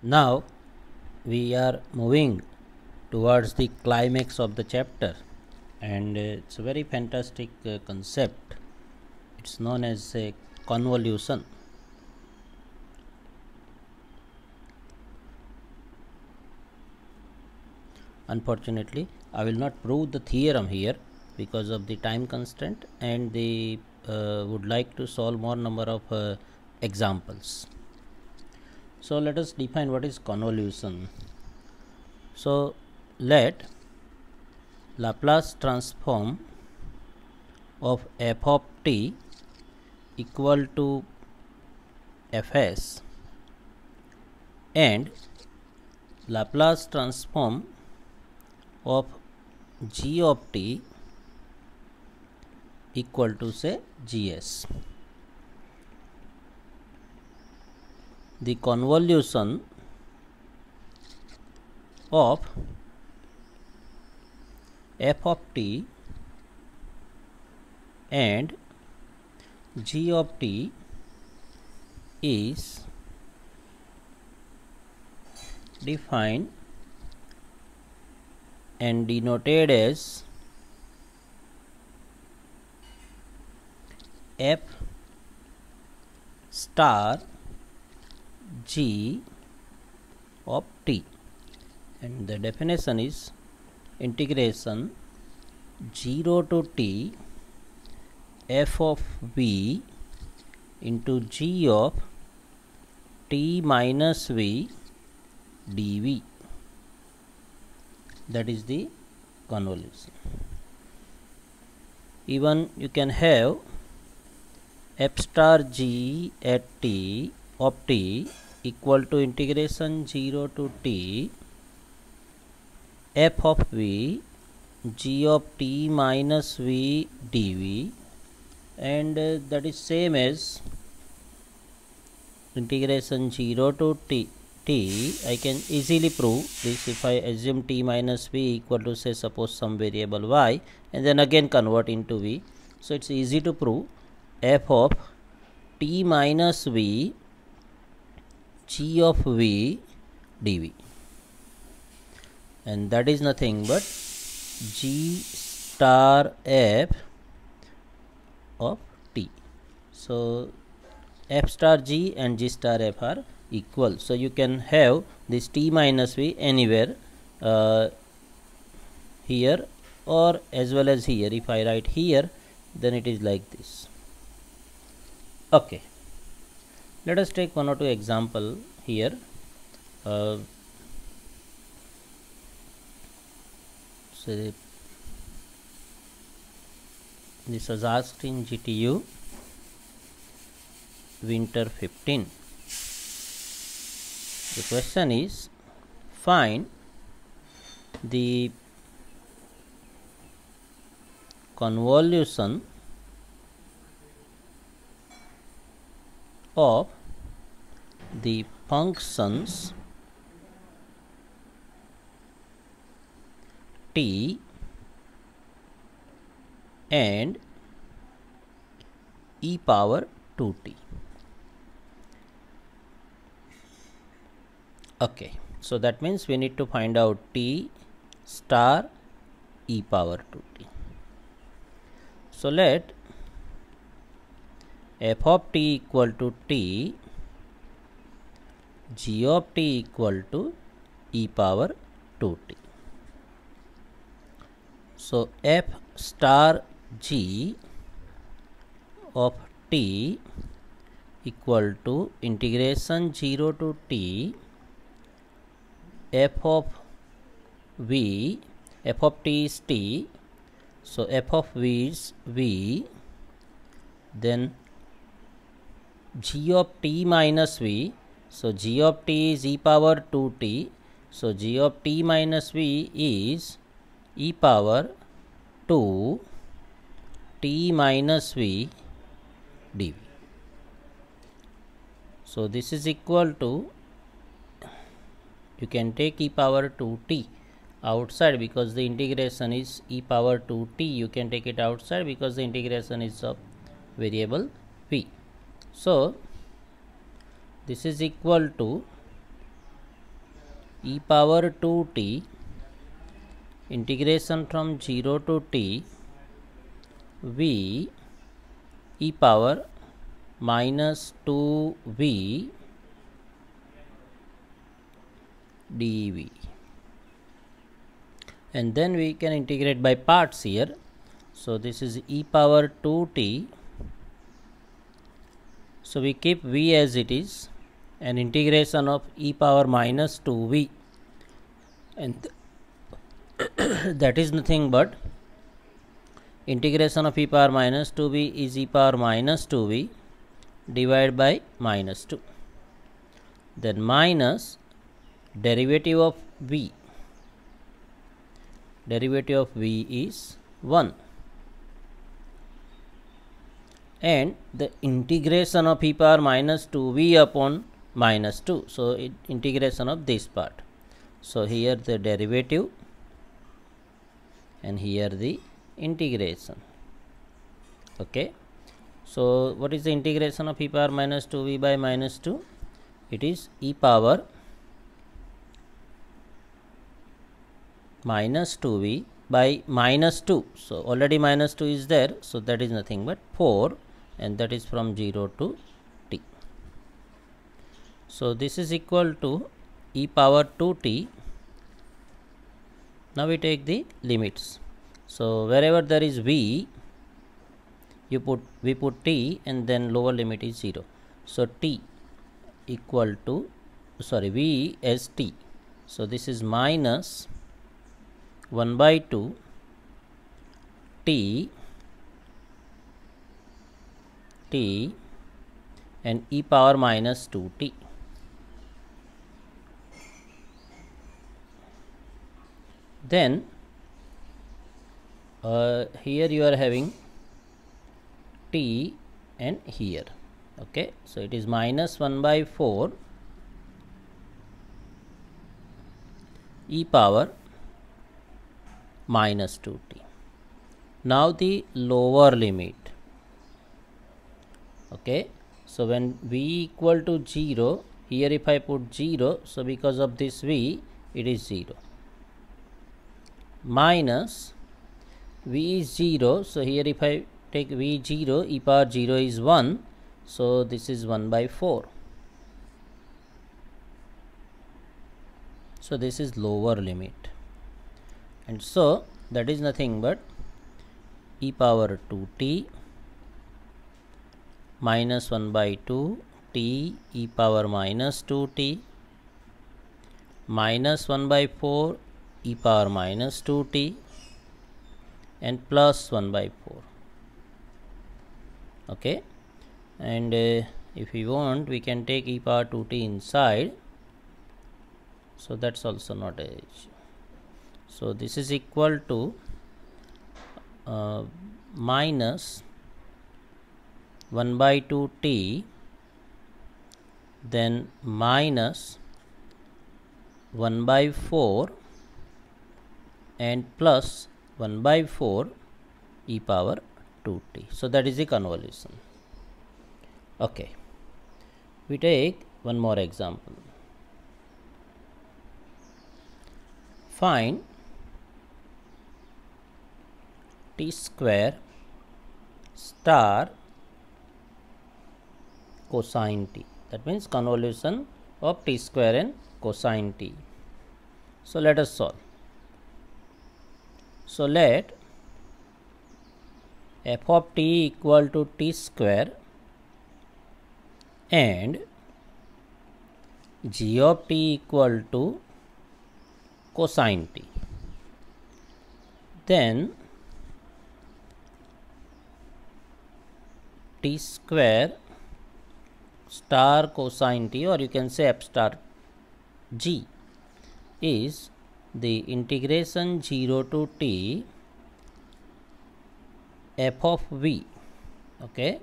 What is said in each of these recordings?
Now we are moving towards the climax of the chapter, and it's a very fantastic concept. It's known as a convolution. Unfortunately, I will not prove the theorem here because of the time constraint, and they would like to solve more number of examples. So let us define what is convolution. So let Laplace transform of f of t equal to fs and Laplace transform of g of t equal to say gs. The convolution of f of t and g of t is defined and denoted as f star g of t, and the definition is integration 0 to t f of v into g of t minus v dv. That is the convolution. Even you can have f star g at t of t equal to integration 0 to t f of v g of t minus v dv, and that is same as integration 0 to t. I can easily prove this if I assume t minus v equal to say suppose some variable y and then again convert into v. So it's easy to prove f of t minus v g of v dv, and that is nothing but g star f of t. So f star g and g star f are equal, so you can have this t minus v anywhere here or as well as here. If I write here, then it is like this. Okay, let us take one or two example here. So this was asked in GTU winter 15. The question is, find the convolution of the functions t and e power 2t. Okay, so that means we need to find out t star e power 2t. So let f of t equal to t, g of t equal to e power 2t. So f star g of t equal to integration 0 to t f of v, f of t is t, so f of v is v, then g of t minus v, so g of t is e power 2t, so g of t minus v is e power 2 t minus v dv. So this is equal to, you can take e power 2t outside because the integration is e power 2t. You can take it outside because the integration is of variable v. So this is equal to e power 2t integration from 0 to t v e power minus 2v dv, and then we can integrate by parts here. So this is e power 2t, so we keep v as it is, and integration of e power minus 2v, and that is nothing but integration of e power minus 2v is e power minus 2v divided by minus 2, then minus derivative of v. Derivative of v is 1, and the integration of e power minus 2v upon minus 2, so integration of this part. So here the derivative and here the integration. Okay, so what is the integration of e power minus 2v by minus 2? It is e power minus 2v by minus 2. So already minus 2 is there, so that is nothing but 4, and that is from 0 to t. So this is equal to e power 2t. Now we take the limits. So wherever there is v, we put t, and then lower limit is 0. So t equal to, v as t. So this is minus 1 by 2 t and e power minus 2t. Then here you are having t and here. Okay, so it is minus 1 by 4 e power minus 2t. Now the lower limit. Okay, so when v equal to 0, here if I put 0, so because of this v it is 0, minus v is 0, so here if I take v 0, e power 0 is 1, so this is 1 by 4. So this is lower limit, and so that is nothing but e power 2t minus 1 by 2 t e power minus 2t minus 1 by 4 e power minus 2t and plus 1 by 4. Okay, and if we want, we can take e power 2t inside, so that's also not a issue. So this is equal to minus 1 by 2 t, then minus 1 by 4 and plus 1 by 4 e power 2t. So that is the convolution. Okay, we take one more example. Find t square star cosine t. That means convolution of t square and cosine t. So let us solve. So let f of t equal to t square and g of t equal to cosine t. Then t square star cosine t, or you can say f star g, is the integration 0 to t f of v. Okay,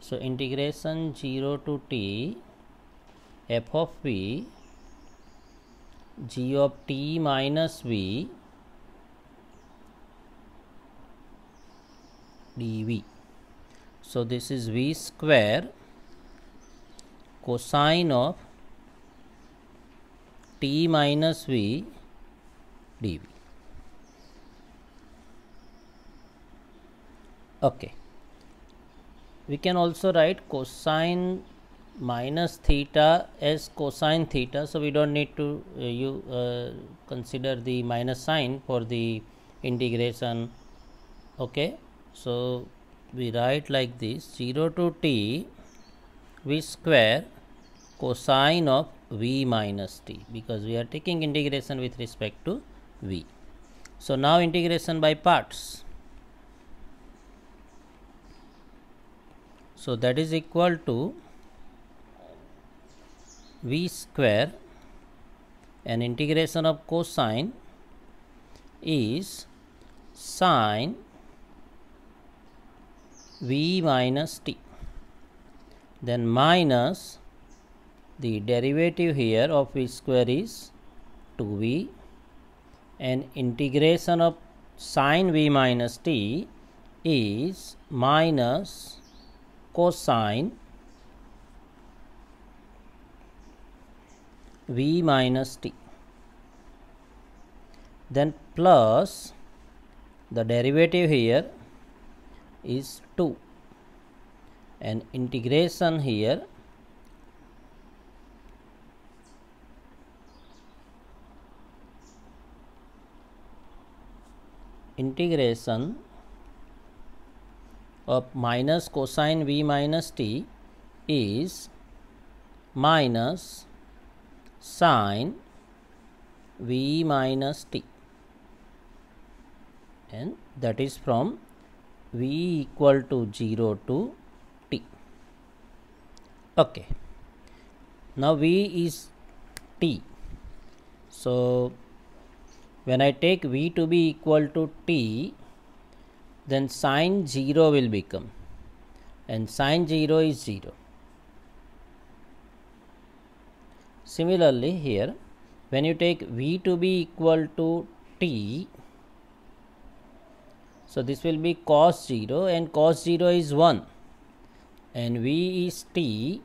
so integration 0 to t f of v g of t minus v dv. So this is v square cosine of t minus v dv. Okay, we can also write cosine minus theta as cosine theta, so we don't need to consider the minus sign for the integration. Okay, so we write like this: 0 to t v square cosine of v minus t, because we are taking integration with respect to v. So now integration by parts. So that is equal to v square, and integration of cosine is sine v minus t, then minus the derivative here of v square is 2v, and integration of sine v minus t is minus cosine v minus t, then plus the derivative here is 2, and integration here of minus cosine v minus t is minus sine v minus t, and that is from v equal to 0 to t. Okay, now v is t, so when I take v to be equal to t, then sine 0 will become, and sine 0 is 0. Similarly here, when you take v to be equal to t, so this will be cos 0, and cos 0 is 1, and v is t,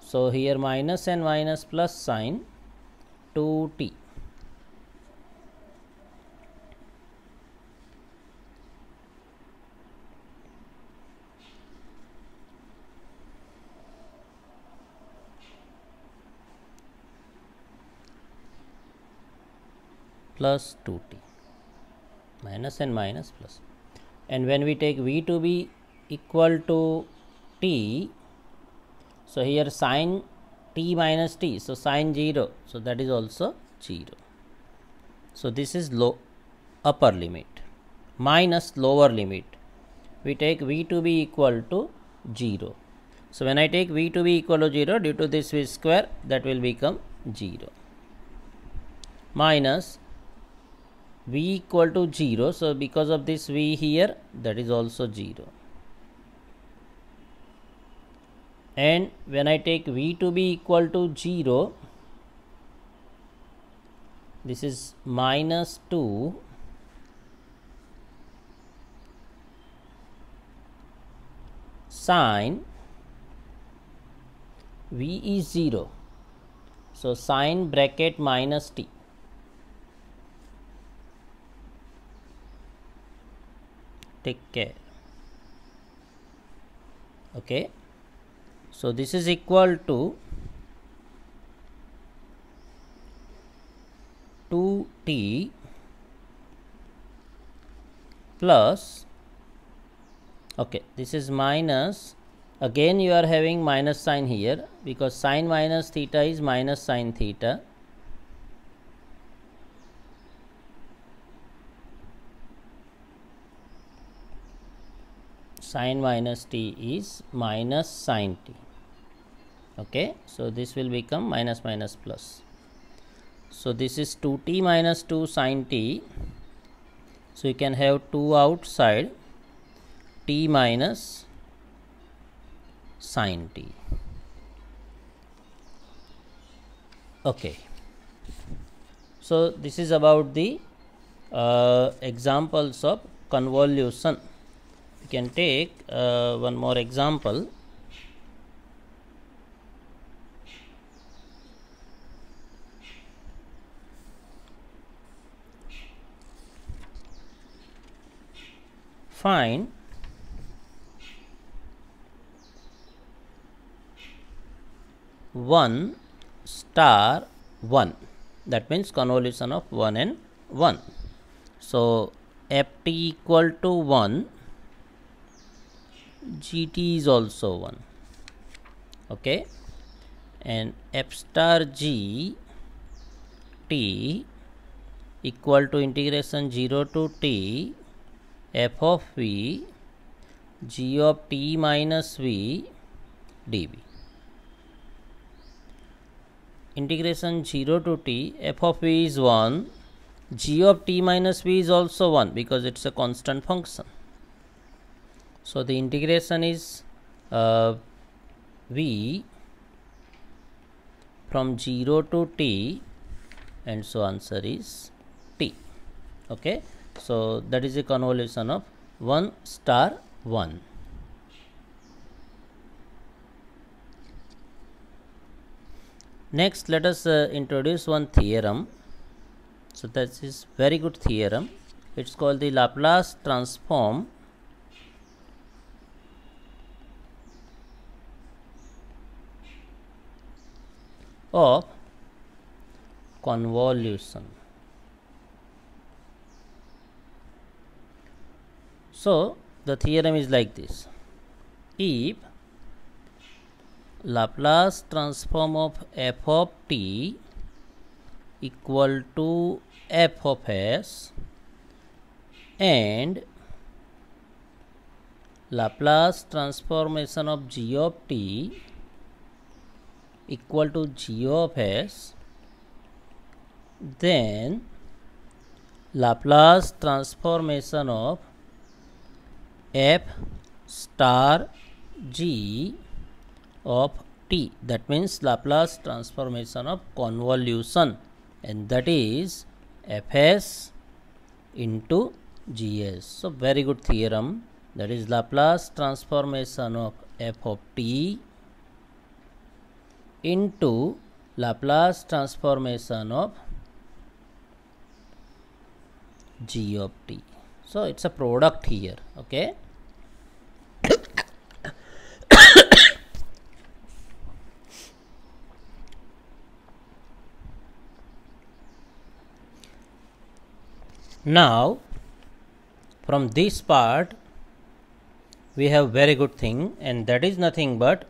so here minus and minus plus sign 2t. Plus 2t, minus and minus plus, and when we take v to be equal to t, so here sine t minus t, so sine 0, so that is also 0. So this is upper limit minus lower limit. We take v to be equal to 0. So when I take v to be equal to 0, due to this v square, that will become 0, minus v equal to 0, so because of this v here, that is also 0, and when I take v to be equal to 0, this is minus 2 sine v is 0, so sine bracket minus t. Take care. Okay, so this is equal to 2t plus, okay, this is minus, again you are having minus sign here, because sine minus theta is minus sine theta, sine minus t is minus sine t. Okay, so this will become minus minus plus, so this is 2t minus 2 sine t, so you can have 2 outside, t minus sine t. Okay, so this is about the examples of convolution. We can take one more example. find one star 1, that means convolution of 1 and 1. So ft equal to 1, gt is also 1, okay, and f star g t equal to integration 0 to t f of v g of t minus v dv. Integration 0 to t f of v is 1, g of t minus v is also 1 because it's a constant function. So the integration is v from 0 to t, and so answer is t. Okay, so that is a convolution of 1 star 1. Next, let us introduce one theorem. So that is very good theorem. It's called the Laplace transform of convolution. So the theorem is like this: if Laplace transform of f of t equal to f of s and Laplace transformation of g of t equal to g of s, then Laplace transformation of f star g of t, that means Laplace transformation of convolution, and that is fs into gs. So very good theorem, that is Laplace transformation of f of t into Laplace transformation of g of t. So it's a product here, okay. Now from this part we have very good thing, and that is nothing but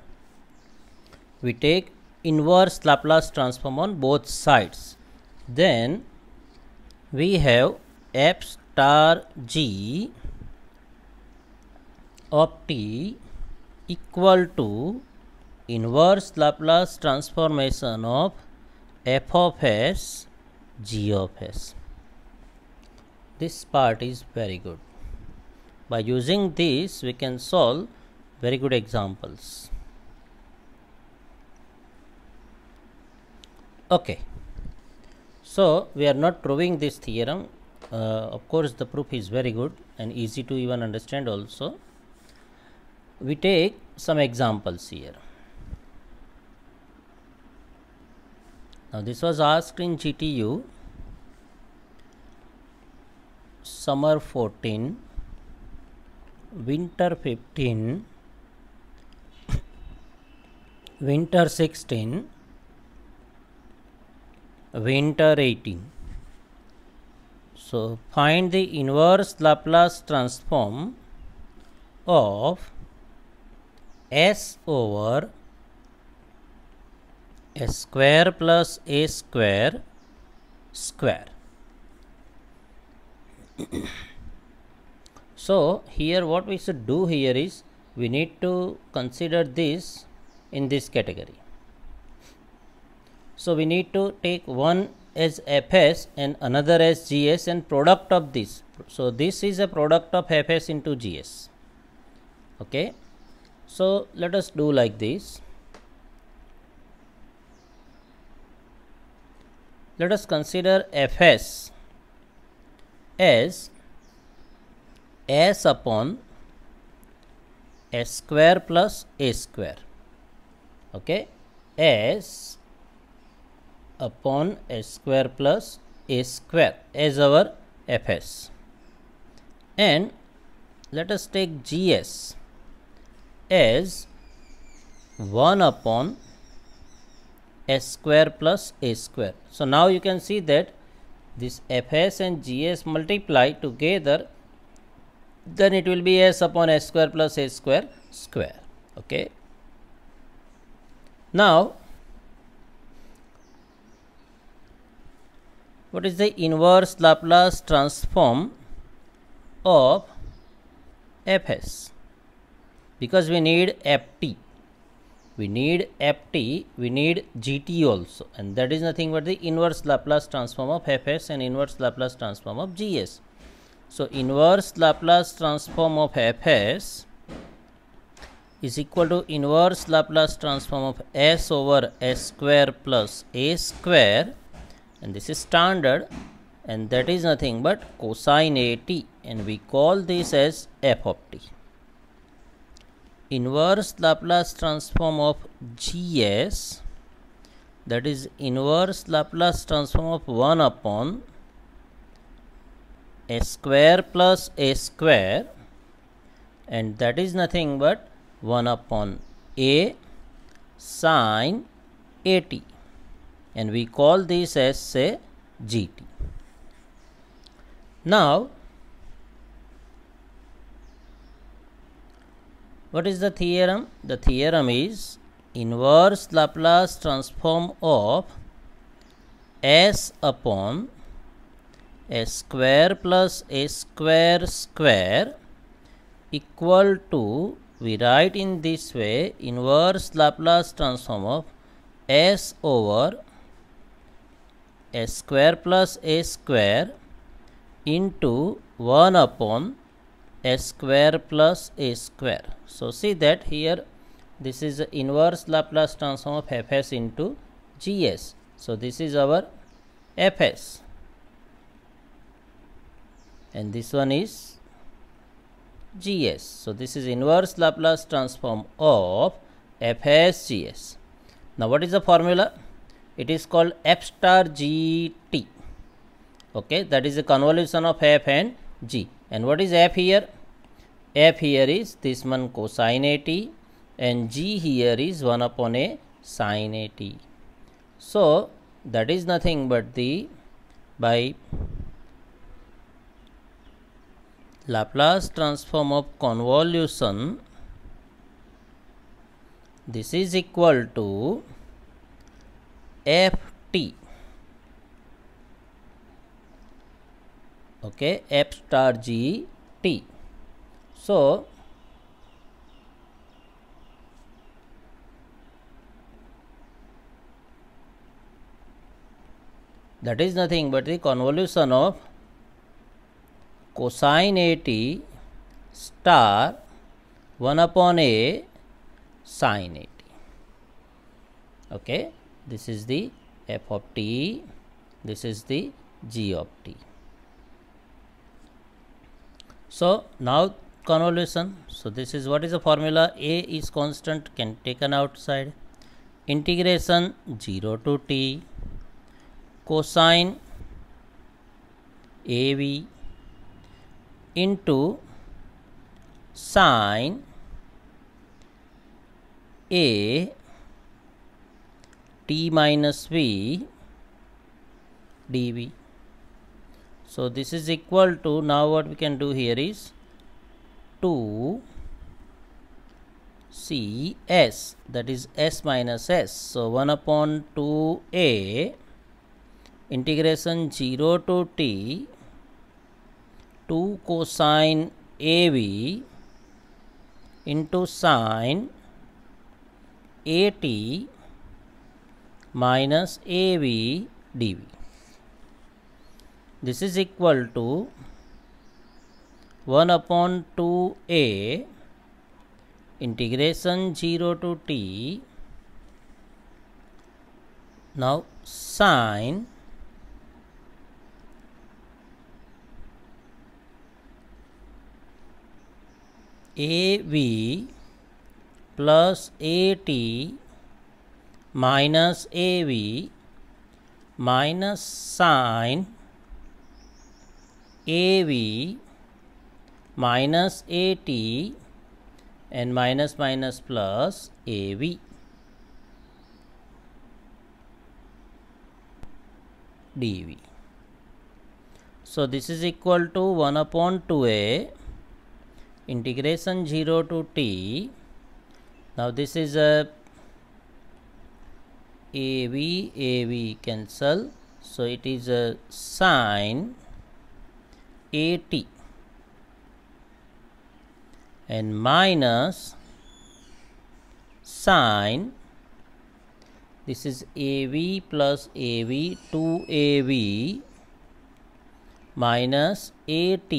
we take inverse Laplace transform on both sides. Then we have f star g of t equal to inverse Laplace transformation of f of s g of s. This part is very good. By using this we can solve very good examples. Okay, so we are not proving this theorem. Of course the proof is very good and easy to even understand also. We take some examples here. Now this was asked in GTU summer 14, winter 15, winter 16, winter 18. So find the inverse Laplace transform of s over s square plus a square square. So here what we should do here is we need to consider this in this category. So we need to take one as fs and another as gs and product of this. So this is a product of fs into gs. Okay, so let us do like this. Let us consider fs as s upon s square plus a square. Okay, s upon s square plus a square as our fs, and let us take GS as 1 upon S square plus A square. So now you can see that this Fs and Gs multiply together, then it will be S upon S square plus A square square. Okay. Now, what is the inverse Laplace transform of Fs? Because we need Ft, we need Gt also, and that is nothing but the inverse Laplace transform of Fs and inverse Laplace transform of Gs. So inverse Laplace transform of Fs is equal to inverse Laplace transform of S over S square plus A square, and this is standard, and that is nothing but cosine At, and we call this as f of t. Inverse Laplace transform of Gs, that is inverse Laplace transform of 1 upon S square plus A square, and that is nothing but 1 upon A sine At, and we call this as say Gt. Now, what is the theorem? The theorem is inverse Laplace transform of S upon S square plus A square square equal to, we write in this way, inverse Laplace transform of S over S square plus A square into 1 upon S square plus A square. So see that here this is the inverse Laplace transform of Fs into Gs. So this is our Fs, and this one is Gs. So this is inverse Laplace transform of Fs Gs. Now what is the formula? It is called F star Gt. Okay, that is the convolution of F and G. And what is F here? F here is this one cosine At, and G here is 1 upon A sine At. So that is nothing but the, by Laplace transform of convolution, this is equal to Ft. Okay, F star Gt. So that is nothing but the convolution of cosine At star 1 upon A sine At. Okay, this is the f of t, this is the g of t. So now convolution. So this is what is the formula? A is constant, can taken outside. Integration 0 to t cosine Av into sine A t minus v dv. So this is equal to, now what we can do here is 2 Cs, that is s minus s. So 1 upon 2a integration 0 to t 2 cosine Av into sine At minus Av dv. This is equal to 1 upon 2a integration 0 to t, now sine Av plus At minus Av minus sine Av minus AT and minus minus plus AV. dV. So this is equal to 1 upon 2a integration 0 to t. Now this is a AV cancel, so it is a sine AT and minus sine, this is AV plus AV 2AV minus AT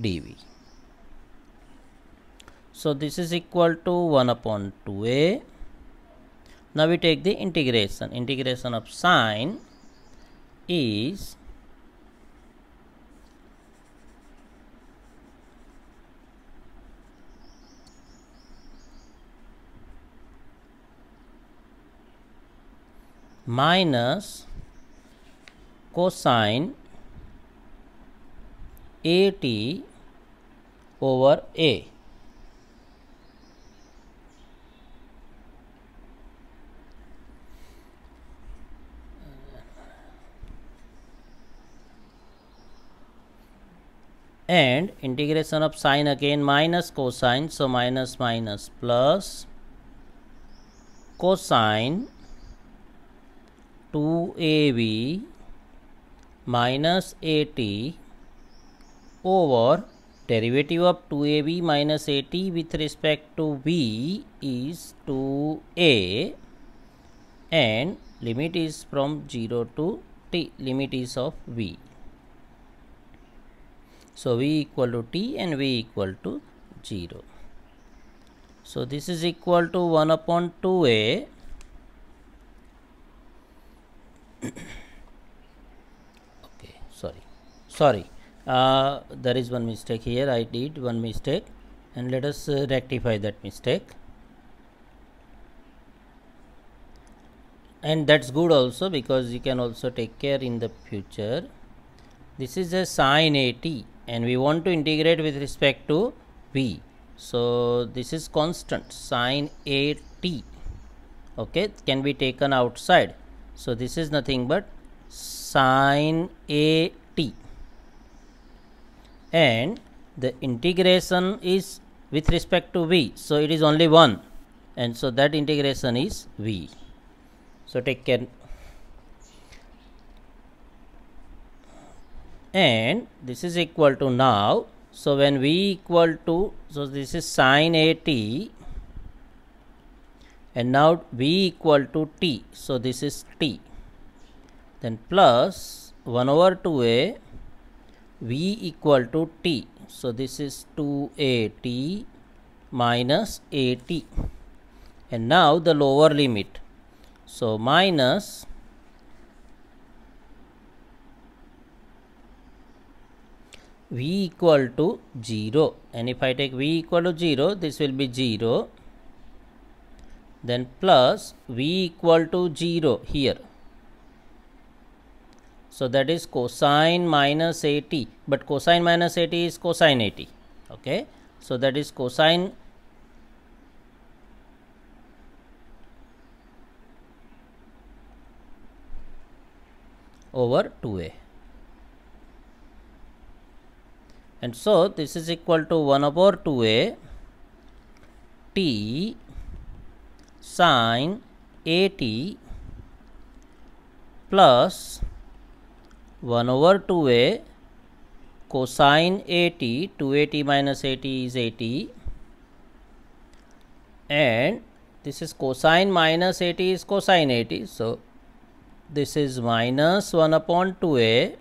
dV. So this is equal to 1 upon 2a. Now we take the integration. Integration of sine is minus cosine AT over A. And integration of sine again minus cosine, so minus minus plus cosine 2AV minus AT over derivative of 2AB minus AT with respect to V is 2A and limit is from 0 to t, limit is of V. So V equal to t and V equal to 0. So this is equal to 1 upon 2a okay, sorry, there is one mistake here. I did one mistake and let us rectify that mistake, and that's good also because you can also take care in the future. This is a sine AT and we want to integrate with respect to V. So this is constant sine AT, okay, can be taken outside. So this is nothing but sine AT and the integration is with respect to V, so it is only 1 and so that integration is V. So take care. And this is equal to now, so when V equal to, so this is sine AT and now V equal to t, so this is t, then plus 1 over 2a V equal to t, so this is 2AT minus AT and now the lower limit, so minus V equal to 0 and if I take V equal to 0, this will be 0, then plus V equal to 0 here, so that is cosine minus AT, but cosine minus AT is cosine AT, okay, so that is cosine over 2a. And so this is equal to 1 over 2a t sine AT plus 1 over 2a cosine AT, 2AT minus AT is AT, and this is cosine minus AT is cosine AT, so this is minus 1 upon 2a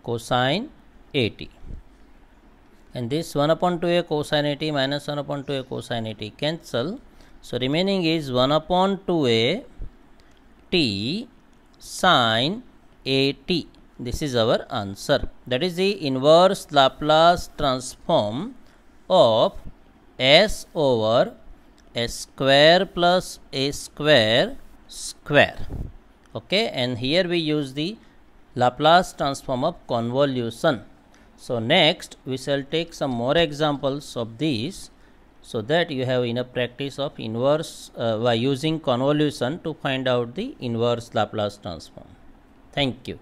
cosine AT, and this 1 upon 2a cosine AT minus 1 upon 2a cosine AT cancel, so remaining is 1 upon 2a t sine AT. This is our answer. That is the inverse Laplace transform of s over s square plus a square square, okay, and here we use the Laplace transform of convolution. So next we shall take some more examples of these, so that you have enough practice of inverse by using convolution to find out the inverse Laplace transform. Thank you.